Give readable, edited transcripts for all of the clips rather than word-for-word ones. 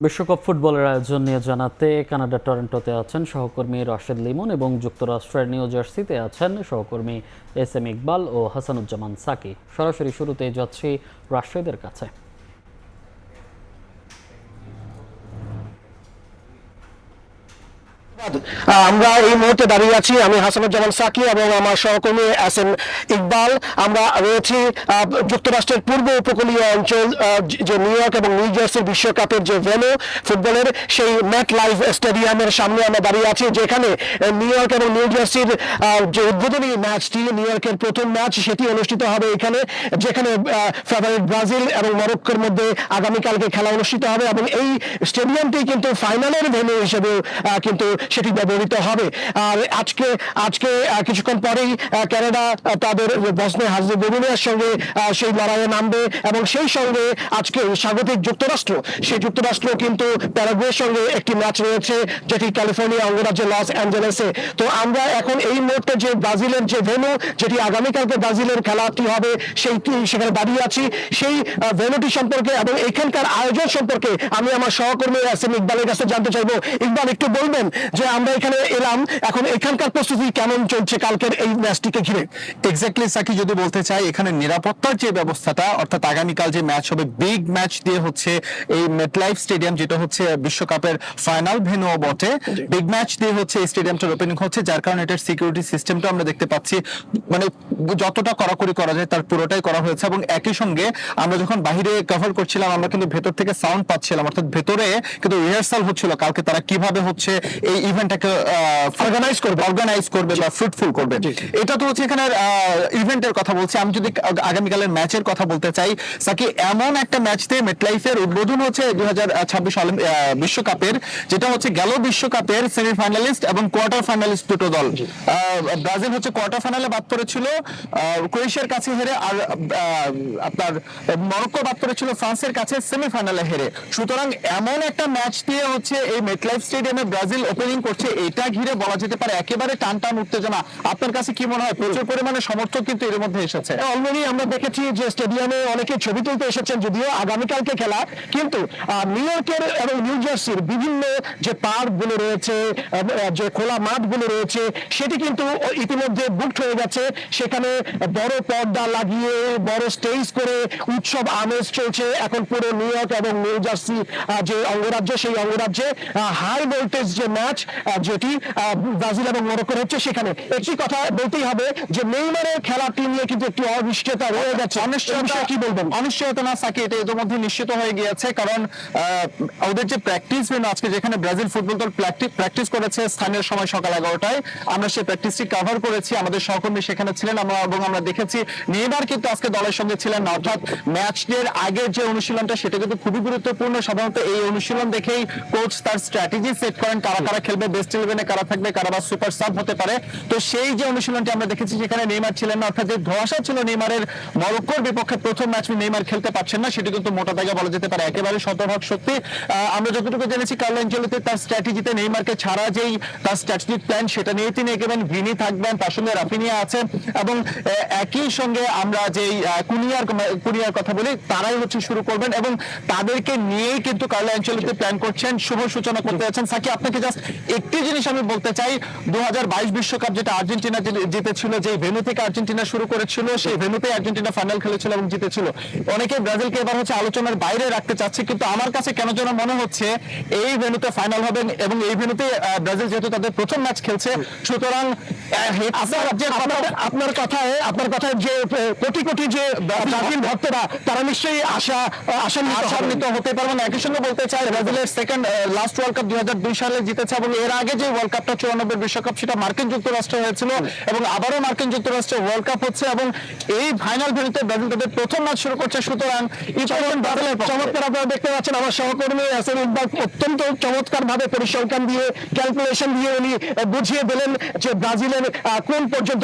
বিশ্বকাপ ফুটবলের আয়োজন নিয়ে জানাতে কানাডার টরন্টোতে আছেন সহকর্মী রাশেদ লিমন এবং যুক্তরাষ্ট্রের নিউ জার্সিতে আছেন সহকর্মী এস এম ইকবাল ও হাসানুজ্জামান সাকি। সরাসরি শুরুতেই যাচ্ছি রাশেদের কাছে। আমরা এই মুহূর্তে দাঁড়িয়ে আছি, আমি হাসানুজ্জামান সাকি এবং আমার সহকর্মী এস এম ইকবাল। আমরা রয়েছি যুক্তরাষ্ট্রের পূর্ব উপকূলীয় অঞ্চল, যে নিউ ইয়র্ক এবং নিউ জার্সির বিশ্বকাপের যে ভেন্যু ফুটবলের, সেই ম্যাট লাইফ স্টেডিয়ামের সামনে আমরা দাঁড়িয়ে আছি, যেখানে নিউ ইয়র্ক এবং নিউ জার্সির যে উদ্বোধনী ম্যাচটি, নিউ ইয়র্কের প্রথম ম্যাচ, সেটি অনুষ্ঠিত হবে এখানে, যেখানে ফেভারিট ব্রাজিল এবং মরক্কোর মধ্যে আগামীকালকে খেলা অনুষ্ঠিত হবে এবং এই স্টেডিয়ামটি কিন্তু ফাইনালের ভেন্যু হিসেবে কিন্তু সেটি ব্যবহৃত হবে। আর আজকে কিছুক্ষণ পরেই কানাডা তাদের বসনিয়া হার্জেগোভিনার সঙ্গে সেই লড়াইয়ে নামবে এবং সেই সঙ্গে আজকে স্বাগতিক যুক্তরাষ্ট্র, সেই যুক্তরাষ্ট্র কিন্তু প্যারাগুয়ের সঙ্গে একটি ম্যাচ রয়েছে, যেটি ক্যালিফোর্নিয়া অঙ্গরাজ্যে লস অ্যাঞ্জেলেসে। তো আমরা এখন এই মুহূর্তে যে ব্রাজিলের যে ভেন্যু, যেটি আগামীকালকে ব্রাজিলের খেলাটি হবে, সেখানে দাঁড়িয়ে আছি। সেই ভেন্যুটি সম্পর্কে এবং এখানকার আয়োজন সম্পর্কে আমি আমার সহকর্মী এস এম ইকবালের কাছে জানতে চাইবো। ইকবাল, একটু বলবেন যে আমরা এখানে এলাম, এখন এখানকার প্রস্তুতি কেমন চলছে কালকের এই ম্যাচটিকে ঘিরে? এক্স্যাক্টলি সাকি, যদি বলতে চাই, এখানে নিরাপত্তার যে ব্যবস্থাটা, অর্থাৎ আগামীকাল যে ম্যাচ হবে, বিগ ম্যাচ দিয়ে হচ্ছে এই মেটলাইফ স্টেডিয়াম, যেটা হচ্ছে বিশ্বকাপের ফাইনাল ভেন্যু বটে, বিগ ম্যাচ দিয়ে হচ্ছে এই স্টেডিয়ামটার ওপেনিং হচ্ছে, যার কারণে এটার সিকিউরিটি সিস্টেমটা আমরা দেখতে পাচ্ছি মানে যতটা কড়াকড়ি করা যায় তার পুরোটাই করা হয়েছে। এবং একই সঙ্গে আমরা যখন বাহিরে কভার করছিলাম, আমরা কিন্তু ভেতর থেকে সাউন্ড পাচ্ছিলাম, অর্থাৎ ভেতরে কিন্তু রিহার্সাল হচ্ছিল কালকে তারা কিভাবে হচ্ছে এই ইভেন্টটাকে অর্গানাইজ করবে বা ফ্রুটফুল করবে। এটা তো হচ্ছে এখানে ইভেন্টের কথা বলছি। আমি যদি আগামীকালের ম্যাচের কথা বলতে চাই সাকি, এমন একটা ম্যাচ দিয়ে মেটলাইফের উদ্বোধন হচ্ছে 2026 বিশ্বকাপের, যেটা হচ্ছে গেল বিশ্বকাপের সেমিফাইনালিস্ট এবং কোয়ার্টার ফাইনালিস্ট দুটো দল। ব্রাজিল হচ্ছে কোয়ার্টার ফাইনালে বাদ পড়েছিল ক্রোয়েশিয়ার কাছে হেরে, আর আপনার মরক্কো বাদ পড়েছিল ফ্রান্সের কাছে সেমিফাইনালে হেরে। সুতরাং এমন একটা ম্যাচ দিয়ে হচ্ছে এই মেটলাইফ স্টেডিয়ামে ব্রাজিল ওপেনিং করছে, এটা ঘিরে বলা যেতে পারে একেবারে টান টান উত্তেজনা। আপনার কাছে কি মনে হয়? প্রচুর পরিমাণে সমর্থক কিন্তু এর মধ্যে এসেছে। অলরেডি আমরা দেখেছি যে স্টেডিয়ামে অনেকে ছবি তুলতে এসেছেন, যদিও আগামীকালকে খেলা, কিন্তু নিউ ইয়র্কের এবং নিউ জার্সির বিভিন্ন যে পার্ক গুলো রয়েছে, যে খোলা মাঠগুলো রয়েছে, সেটি কিন্তু ইতিমধ্যে বুকড হয়ে গেছে। সেখানে বড় পর্দা লাগিয়ে বড় স্টেজ করে উৎসব আমেজ চলছে এখন পুরো নিউ ইয়র্ক এবং নিউ জার্সি যে অঙ্গরাজ্য, সেই অঙ্গরাজ্যে হাই ভোল্টেজ যে ম্যাচ, যেটি ব্রাজিল এবং মরক্কোর হচ্ছে, সেখানে একটি কথা বলতেই হবে যে নেইমারের খেলাটি নিয়ে কিন্তু একটি অনিশ্চয়তা রয়ে গেছে। অনিশ্চয়তা কি বলবেন? অনিশ্চয়তা না সাকি, এটা ইতিমধ্যে নিশ্চিত হয়ে গিয়েছে, কারণ ওদের যে প্র্যাকটিস ভেন্যু আজকে, যেখানে ব্রাজিল ফুটবল দল প্র্যাকটিস করেছে স্থানীয় সময় সকাল 11টায়, আমরা সেই প্র্যাকটিসটি কভার করেছি, আমাদের সহকর্মী সেখানে ছিলেন, এবং আমরা দেখেছি নেইমার কিন্তু আজকে দলের সঙ্গে ছিলেন না। অর্থাৎ ম্যাচের আগের যে অনুশীলনটা, সেটা কিন্তু খুবই গুরুত্বপূর্ণ। সাধারণত এই অনুশীলন দেখেই কোচ তার স্ট্র্যাটেজি সেট করেন, কারা কারা খেলবে, বেস্ট ইলেভেনে কারা থাকবে, কারা বা সুপার সাব হতে পারে। তো সেই যে অনুশীলনটি আমরা দেখেছি, সেখানে নেইমার ছিলেন না। অর্থাৎ যে ধোঁয়াশা ছিল নেইমারের মরক্কোর বিপক্ষে প্রথম ম্যাচ নেইমার খেলতে পারছেন না, সেটি কিন্তু মোটা দাগে বলা যেতে পারে একেবারে শতভাগ সত্যি। আমরা যতটুকু জেনেছি, কার্লো আনচেলত্তি তার স্ট্র্যাটেজিতে নেইমারকে ছাড়া যেই তার স্ট্র্যাটেজিক প্ল্যান, সেটা নিয়ে তিনি একেবারে ভিনি থাকবেন, তার সঙ্গে রাফিনিয়া আছে, এবং একই সঙ্গে আমরা যেই কুনিয়ার কথা বলি, তারাই হচ্ছে শুরু করবেন, এবং তাদেরকে নিয়েই কিন্তু কার্লো আনচেলত্তি প্ল্যান করছেন, শুভ সূচনা করতে যাচ্ছেন। সাকি, আপনাকে জাস্ট একটি জিনিস আমি বলতে চাই, 2022 বিশ্বকাপ যেটা আর্জেন্টিনা জিতেছিল, যে ভেন্যু থেকে আর্জেন্টিনা শুরু করেছিল, সেই ভেন্যুতে আর্জেন্টিনা ফাইনাল খেলেছিল এবং জিতেছিল। অনেকে ব্রাজিলকে এবার হচ্ছে আলোচনার বাইরে রাখতে চাচ্ছে, কিন্তু আমার কাছে কেন যেন মনে হচ্ছে এই ভেন্যুতে ফাইনাল হবে, এবং এই ভেন্যুতে ব্রাজিল যেহেতু তাদের প্রথম ম্যাচ খেলছে, সুতরাং আপনার কথায় যে কোটি কোটি যে ব্রাজিল ভক্তরা, তারা নিশ্চয়ই আশান্বিত হতে পারবেন। একই সঙ্গে বলতে চাই, ব্রাজিলের সেকেন্ড লাস্ট ওয়ার্ল্ড কাপ 2002 সালে জিতেছে, এবং এর আগে যে ওয়ার্ল্ড কাপটা 94 বিশ্বকাপ, সেটা মার্কিন যুক্তরাষ্ট্র হয়েছিল, এবং আবারও মার্কিন যুক্তরাষ্ট্রে ওয়ার্ল্ড কাপ হচ্ছে, এবং এই ফাইনাল ভেন্যুতে ব্রাজিল তাদের প্রথম ম্যাচ শুরু করছে। সুতরাং চমৎকার আপনারা দেখতে পাচ্ছেন, আমার সহকর্মী এস এম ইকবাল অত্যন্ত চমৎকার ভাবে পরিসংখ্যান দিয়ে, ক্যালকুলেশন দিয়ে উনি বুঝিয়ে দিলেন যে ব্রাজিলের কোন পর্যন্ত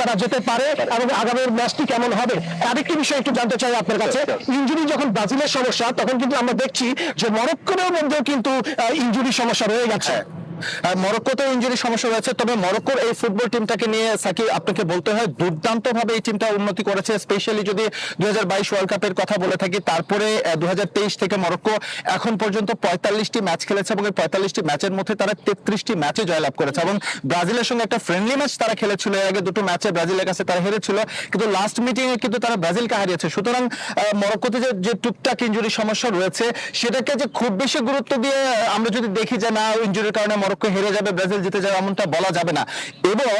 তারা যেতে পারে এবং আগামী ম্যাচটি কেমন হবে। আরেকটি বিষয় একটু জানতে চাই আপনার কাছে, ইনজুরি যখন ব্রাজিলের সমস্যা, তখন কিন্তু আমরা দেখছি যে মরক্কোর মধ্যেও কিন্তু ইনজুরি সমস্যা রয়ে গেছে। মরক্কোতে ইনজুরি সমস্যা রয়েছে, তবে মরক্কোর এই ফুটবল টিমটাকে নিয়ে সাকিব আপনাকে বলতে হয় দুর্দান্ত ভাবে এই টিমটা উন্নতি করেছে। স্পেশালি যদি 2022 ওয়ার্ল্ড কাপের কথা বলে থাকি, তারপরে 2023 থেকে মরক্কো এখন পর্যন্ত 45টি ম্যাচ খেলেছে এবং এই 45টি ম্যাচের মধ্যে তারা 33টি ম্যাচে জয়লাভ করেছে এবং ব্রাজিলের সঙ্গে একটা ফ্রেন্ডলি ম্যাচ তারা খেলেছিল। এর আগে দুটো ম্যাচে ব্রাজিলের কাছে তারা হেরেছিল, কিন্তু লাস্ট মিটিং এ কিন্তু তারা ব্রাজিলকে হারিয়েছে। সুতরাং মরক্কোতে যে টুকটাক ইনজুরি সমস্যা রয়েছে সেটাকে যে খুব বেশি গুরুত্ব দিয়ে আমরা যদি দেখি যে না ইনজুরির কারণে মরক্কো হেরে যাবে, ব্রাজিল জিতে যাবে, এমনটা বলা যাবে না। এবং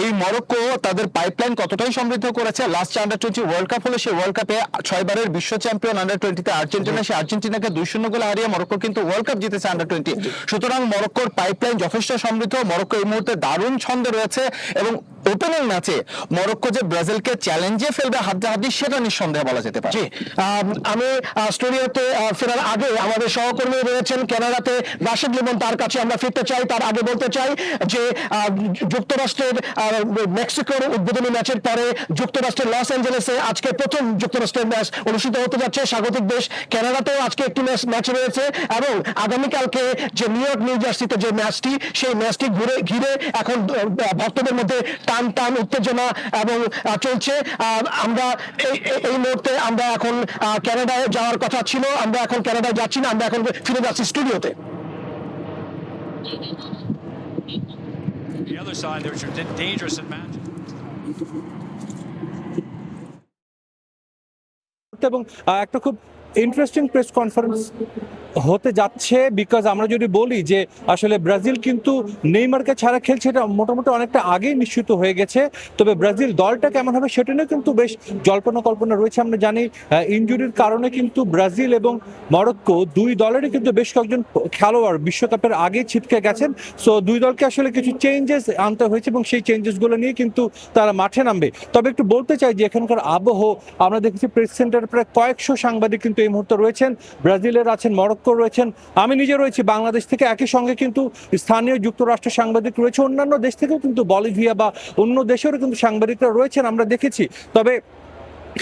এই মরক্কো তাদের পাইপলাইন কতটাই সমৃদ্ধ করেছে। লাস্ট আন্ডার-20 ওয়ার্ল্ড কাপ হলো, সেই ওয়ার্ল্ড কাপে 6 বারের বিশ্ব চ্যাম্পিয়ন আন্ডার-20 তে আর্জেন্টিনা, সেই আর্জেন্টিনাকে 2-0 গোলে হারিয়ে মরক্কো কিন্তু ওয়ার্ল্ড কাপ জিতেছে আন্ডার-20। সুতরাং মরক্কোর পাইপলাইন যথেষ্ট সমৃদ্ধ। মরক্কো এই মুহূর্তে দারুণ ছন্দে রয়েছে এবং ওপেনিং ম্যাচে মরক্কো যে ব্রাজিলকে চ্যালেঞ্জে ফেলবে হাড্ডাহাড্ডি, সেটা নিঃসন্দেহে বলা যেতে পারে। জি, আমি স্টুডিওতে ফেরার আগে আমাদের সহকর্মী রয়েছেন কানাডাতে রাশেদ লিমন, তার কাছে আমরা ফিরতে চাই। তার আগে বলতে চাই যে যুক্তরাষ্ট্রের মেক্সিকোর উদ্বোধনী ম্যাচের পরে যুক্তরাষ্ট্রের লস অ্যাঞ্জেলেসে আজকে প্রথম যুক্তরাষ্ট্রের ম্যাচ অনুষ্ঠিত হতে যাচ্ছে। স্বাগতিক দেশ কানাডাতেও আজকে একটি ম্যাচ রয়েছে এবং আগামীকালকে যে নিউ ইয়র্ক নিউ জার্সিতে যে ম্যাচটি, সেই ম্যাচটি ঘিরে এখন ভক্তদের মধ্যে টান টান উত্তেজনা এবং চলছে। আমরা এই মুহূর্তে আমরা এখন কানাডায় যাওয়ার কথা ছিল, আমরা এখন কানাডায় যাচ্ছি না, আমরা এখন ফিরে যাচ্ছি স্টুডিওতে। The other side, there's your dangerous match. এবং একটা খুব ইন্টারেস্টিং প্রেস কনফারেন্স হতে যাচ্ছে, বিকজ আমরা যদি বলি যে আসলে ব্রাজিল কিন্তু নেইমারকে ছাড়া খেলছে, এটা মোটামুটি অনেকটা আগেই নিশ্চিত হয়ে গেছে। তবে ব্রাজিল দলটা কেমন হবে সেটা নিয়ে কিন্তু বেশ জল্পনা কল্পনা রয়েছে। আমরা জানি ইনজুরির কারণে কিন্তু ব্রাজিল এবং মরক্কো দুই দলেরই কিন্তু বেশ কয়েকজন খেলোয়াড় বিশ্বকাপের আগে ছিটকে গেছেন। সো দুই দলকে আসলে কিছু চেঞ্জেস আনতে হয়েছে এবং সেই চেঞ্জেসগুলো নিয়ে কিন্তু তারা মাঠে নামবে। তবে একটু বলতে চাই যে এখানকার আবহ, আমরা দেখেছি প্রেস সেন্টারে প্রায় কয়েকশো সাংবাদিক কিন্তু এই মুহূর্তে রয়েছেন। ব্রাজিলের আছেন, মরক্কো রয়েছেন, আমি নিজে রয়েছি বাংলাদেশ থেকে। একই সঙ্গে কিন্তু স্থানীয় যুক্তরাষ্ট্রের সাংবাদিক রয়েছে, অন্যান্য দেশ থেকেও কিন্তু বলিভিয়া বা অন্য দেশেরও কিন্তু সাংবাদিকরা রয়েছেন আমরা দেখেছি। তবে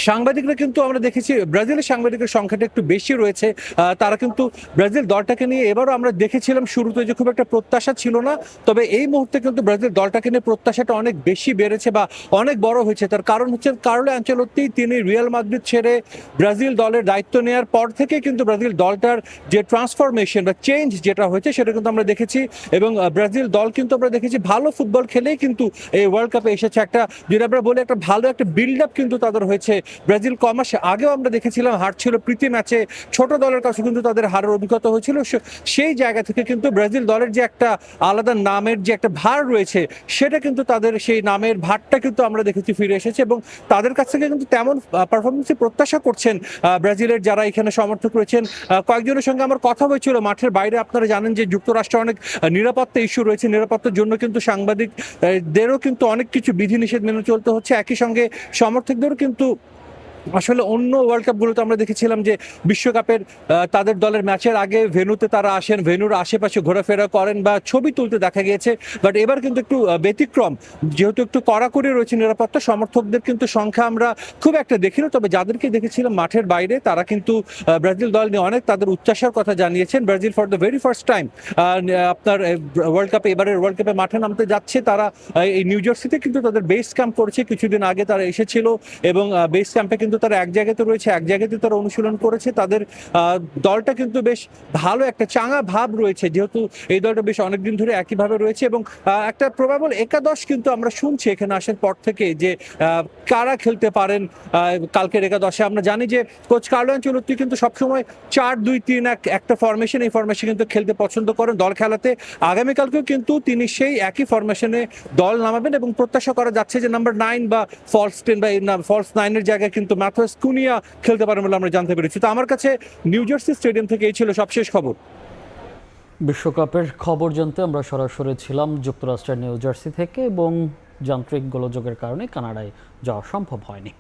সাংবাদিকরা কিন্তু আমরা দেখেছি ব্রাজিলের সাংবাদিকের সংখ্যাটা একটু বেশি রয়েছে। তারা কিন্তু ব্রাজিল দলটাকে নিয়ে এবারও আমরা দেখেছিলাম শুরুতে যে খুব একটা প্রত্যাশা ছিল না, তবে এই মুহূর্তে কিন্তু ব্রাজিল দলটাকে নিয়ে প্রত্যাশাটা অনেক বেশি বেড়েছে বা অনেক বড় হয়েছে। তার কারণ হচ্ছে কার্লো আনচেলত্তি, তিনি রিয়াল মাদ্রিদ ছেড়ে ব্রাজিল দলের দায়িত্ব নেওয়ার পর থেকে কিন্তু ব্রাজিল দলটার যে ট্রান্সফরমেশন বা চেঞ্জ যেটা হয়েছে সেটা কিন্তু আমরা দেখেছি। এবং ব্রাজিল দল কিন্তু আমরা দেখেছি ভালো ফুটবল খেলেই কিন্তু এই ওয়ার্ল্ড কাপে এসেছে। একটা যদি আমরা বলি একটা ভালো একটা বিল্ড আপ কিন্তু তাদের হয়েছে। ব্রাজিল কমাসে আগেও আমরা দেখেছিলাম হারছিল প্রীতি ম্যাচে, ছোট দলের কাছে কিন্তু তাদের হারের অভিজ্ঞতা হয়েছিল। সেই জায়গা থেকে কিন্তু ব্রাজিল দলের যে একটা আলাদা নামের যে একটা ভার রয়েছে, সেটা কিন্তু তাদের সেই নামের ভারটা কিন্তু আমরা দেখেছি ফিরে এসেছে এবং তাদের কাছ থেকে কিন্তু তেমন পারফরমেন্সই প্রত্যাশা করছেন ব্রাজিলের যারা এখানে সমর্থক রয়েছেন। কয়েকজনের সঙ্গে আমার কথা হয়েছিল মাঠের বাইরে। আপনারা জানেন যে যুক্তরাষ্ট্রে অনেক নিরাপত্তা ইস্যু রয়েছে, নিরাপত্তার জন্য কিন্তু সাংবাদিকদেরও কিন্তু অনেক কিছু বিধিনিষেধ মেনে চলতে হচ্ছে। একই সঙ্গে সমর্থকদেরও কিন্তু আসলে অন্য ওয়ার্ল্ড কাপগুলোতে আমরা দেখেছিলাম যে বিশ্বকাপের তাদের দলের ম্যাচের আগে ভেন্যুতে তারা আসেন, ভেন্যুর আশেপাশে ঘোরাফেরা করেন বা ছবি তুলতে দেখা গিয়েছে। বাট এবার কিন্তু একটু ব্যতিক্রম, যেহেতু একটু কড়াকড়ি রয়েছে নিরাপত্তা, সমর্থকদের কিন্তু সংখ্যা আমরা খুব একটা দেখিনি। তবে যাদেরকে দেখেছিলাম মাঠের বাইরে, তারা কিন্তু ব্রাজিল দল নিয়ে অনেক তাদের উচ্চাসার কথা জানিয়েছেন। Brazil for the very first time আপনার ওয়ার্ল্ড কাপে, এবারের ওয়ার্ল্ড কাপে মাঠে নামতে যাচ্ছে। তারা এই নিউ জার্সিতে কিন্তু তাদের বেস ক্যাম্প করেছে, কিছুদিন আগে তারা এসেছিল এবং বেস ক্যাম্পে কিন্তু তারা এক জায়গাতে রয়েছে, এক জায়গাতে তারা অনুশীলন করেছে। তাদের দলটা কিন্তু বেশ ভালো একটা চাঙা ভাব রয়েছে, যেহেতু এই দলটা বেশ অনেকদিন ধরে একইভাবে রয়েছে। এবং একটা প্রবাবল একাদশ কিন্তু আমরা শুনছি এখানে আসার পর থেকে যে কারা খেলতে পারেন কালকের একাদশে। আমরা জানি যে কোচ কার্লো আনচেলত্তি কিন্তু সবসময় 4-2-3 একটা ফরমেশন, এই ফরমেশন কিন্তু খেলতে পছন্দ করেন দল খেলাতে। আগামীকালকেও কিন্তু তিনি সেই একই ফরমেশনে দল নামাবেন এবং প্রত্যাশা করা যাচ্ছে যে নাম্বার 9 বা ফলস 10 বা ফলস 9-এর জায়গায় কিন্তু ম্যাথিয়াস কুনিয়া খেলতে পারেন বলে আমরা জানতে পেরেছি। তো আমার কাছে নিউ জার্সি স্টেডিয়াম থেকে এই ছিল সবশেষ খবর। বিশ্বকাপের খবর জানতে আমরা সরাসরি ছিলাম যুক্তরাষ্ট্রের নিউ জার্সি থেকে এবং যান্ত্রিক গোলযোগের কারণে কানাডায় যাওয়া সম্ভব হয়নি।